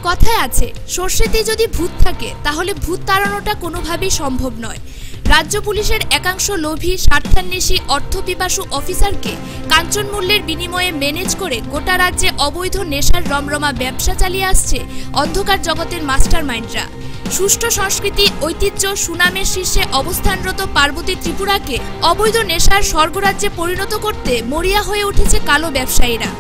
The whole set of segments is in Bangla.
কথায় আছে, সর্ষেতে যদি ভূত থাকে তাহলে ভূত তাড়ানোটা কোনোভাবেই সম্ভব নয়। রাজ্য পুলিশের একাংশ লোভী, স্বার্থান্বেষী, অর্থপিপাসু অফিসারকে কাঞ্চন মূল্যের বিনিময়ে ম্যানেজ করে গোটা রাজ্যে অবৈধ নেশার রমরমা ব্যবসা চালিয়ে আসছে অন্ধকার জগতের মাস্টার মাইন্ডরা। সুষ্ঠু সংস্কৃতি, ঐতিহ্য, সুনামের শীর্ষে অবস্থানরত পার্বতী ত্রিপুরাকে অবৈধ নেশার স্বর্গরাজ্যে পরিণত করতে মরিয়া হয়ে উঠেছে কালো ব্যবসায়ীরা।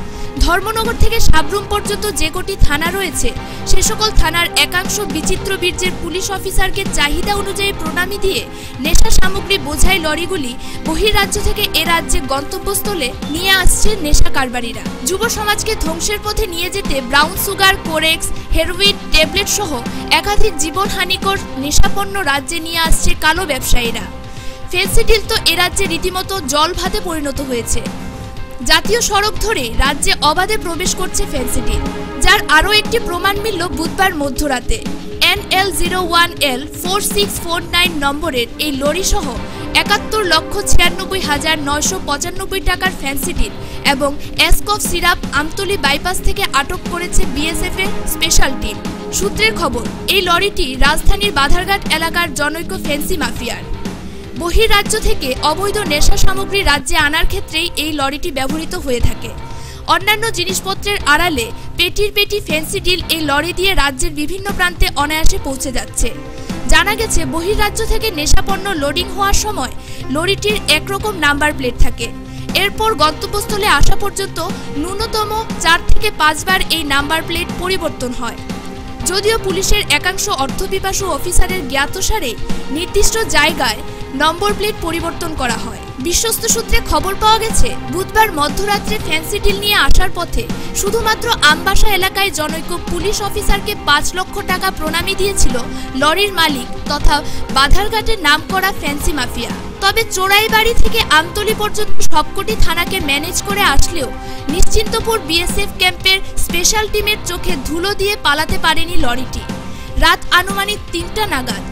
ধর্মনগর থেকে সাবরুম পর্যন্ত যে কটি থানা রয়েছে, সে সকল থানার একাংশ বিচিত্র বীর্যের পুলিশ অফিসারকে চাহিদা অনুযায়ী প্রণামী দিয়ে নেশা সামগ্রী বোঝাই লরিগুলি বহির্রাজ্য থেকে এ রাজ্যে গন্তব্যস্থলে নিয়ে আসছে নেশা কারবারিরা। যুব সমাজকে ধ্বংসের পথে নিয়ে যেতে brown sugar, Corex, heroin, tablet সহ একাধিক জীবনহানিকর নেশাপণ্য রাজ্যে নিয়ে আসছে কালো ব্যবসায়ীরা। ফেন্সিডিল তো এ রাজ্যে রীতিমতো জল ভাতে পরিণত হয়েছে। জাতীয় সড়ক ধরে রাজ্যে অবাধে প্রবেশ করছে ফেন্সিডিল, যার আরও একটি প্রমাণ মিলল বুধবার মধ্যরাতে। NL01L4649 নম্বরের এই লরি সহ ৭১,৯৬,৯৯৫ টাকার ফেন্সিডিল এবং এসকফ সিরাপ আমতলী বাইপাস থেকে আটক করেছে বিএসএফ এর স্পেশাল টিম। সূত্রের খবর, এই লরিটি রাজধানীর বাধারঘাট এলাকার জনৈক ফেন্সি মাফিয়ার। বহির্রাজ্য থেকে অবৈধ নেশা সামগ্রী রাজ্যে আনার ক্ষেত্রেই এই লরিটি ব্যবহৃত হয়ে থাকে। অন্যান্য জিনিসপত্রের আড়ালে পেটির পেটি ফেন্সিডিল এই লরি দিয়ে রাজ্যের বিভিন্ন প্রান্তে অনায়াসে পৌঁছে যাচ্ছে। জানা গেছে, বহির্রাজ্য থেকে নেশাপণ্য লোডিং হওয়ার সময় লরিটির একরকম নাম্বার প্লেট থাকে। এরপর গন্তব্যস্থলে আসা পর্যন্ত ন্যূনতম ৪ থেকে ৫ বার এই নাম্বার প্লেট পরিবর্তন হয়। যদিও পুলিশের একাংশ অর্থপিপাসু অফিসারের জ্ঞাতসারে নির্দিষ্ট জায়গায় নম্বর প্লেট পরিবর্তন করা হয়। বিশ্বস্ত সূত্রে খবর পাওয়া গেছে, বুধবার মধ্যরাত্রে ফেন্সিডিল নিয়ে আসার পথে শুধুমাত্র আমবাসা এলাকায় জনৈক পুলিশ অফিসারকে ৫ লক্ষ টাকা প্রণামী দিয়েছিল লরির মালিক তথা বাধারঘাটের নামকরা ফেন্সি মাফিয়া। তবে চোরাইবাড়ি থেকে আমতলী পর্যন্ত সবকটি থানাকে ম্যানেজ করে আসলেও নিশ্চিন্তপুর বিএসএফ ক্যাম্পের স্পেশাল টিমের চোখে ধুলো দিয়ে পালাতে পারেনি লরিটি। রাত আনুমানিক ৩টা নাগাদ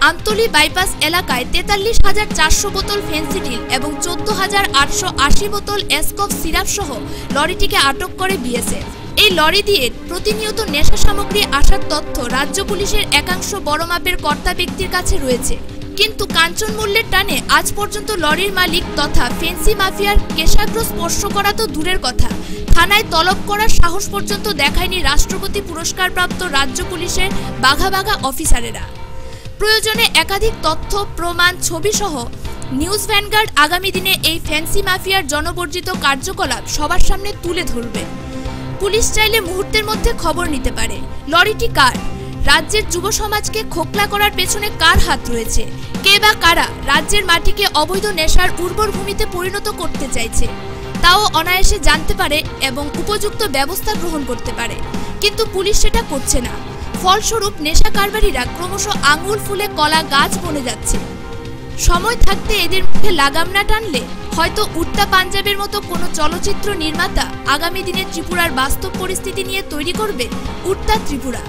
আমতলী বাইপাস এলাকায় ৪৩,৪০০ বোতল ফেন্সিডিল এবং ১৪,৮৮০ বোতল এসকফ সিরাপ সহ লরিটিকে আটক করে বিএসএফ। এই লরি দিয়ে প্রতিনিয়ত নেশা সামগ্রী আসার তথ্য রাজ্য পুলিশের একাংশ বড় মাপের কর্তা ব্যক্তির কাছে রয়েছে। কিন্তু কাঞ্চন মূল্যের টানে আজ পর্যন্ত লরির মালিক তথা ফেন্সি মাফিয়ার কেশাগ্র স্পর্শ করা তো দূরের কথা, থানায় তলব করার সাহস পর্যন্ত দেখায়নি রাষ্ট্রপতি পুরস্কারপ্রাপ্ত রাজ্য পুলিশের বাঘা বাঘা অফিসারেরা। প্রয়োজনে একাধিক তথ্য, প্রমাণ, ছবি সহ নিউজ ভ্যানগার্ড আগামী দিনে এই ফ্যান্সি মাফিয়ার জনবর্জিত কার্যকলাপ সবার সামনে তুলে ধরবে। পুলিশ চাইলে মুহূর্তের মধ্যে খবর নিতে পারে লরিটি কার, রাজ্যের যুব সমাজকে খোকলা করার পেছনে কার হাত রয়েছে, কে বা কারা রাজ্যের মাটিকে অবৈধ নেশার উর্বর ভূমিতে পরিণত করতে চাইছে, তাও অনায়াসে জানতে পারে এবং উপযুক্ত ব্যবস্থা গ্রহণ করতে পারে। কিন্তু পুলিশ সেটা করছে না। ফলস্বরূপ নেশা কারবারিরা ক্রমশ আঙুল ফুলে কলা গাছ বনে যাচ্ছে। সময় থাকতে এদের মুখে লাগাম না টানলে হয়তো উড়তা পাঞ্জাবের মতো কোনো চলচ্চিত্র নির্মাতা আগামী দিনে ত্রিপুরার বাস্তব পরিস্থিতি নিয়ে তৈরি করবে Udta Tripura.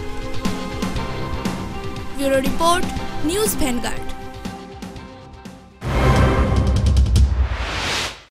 Bureau report, news vanguard.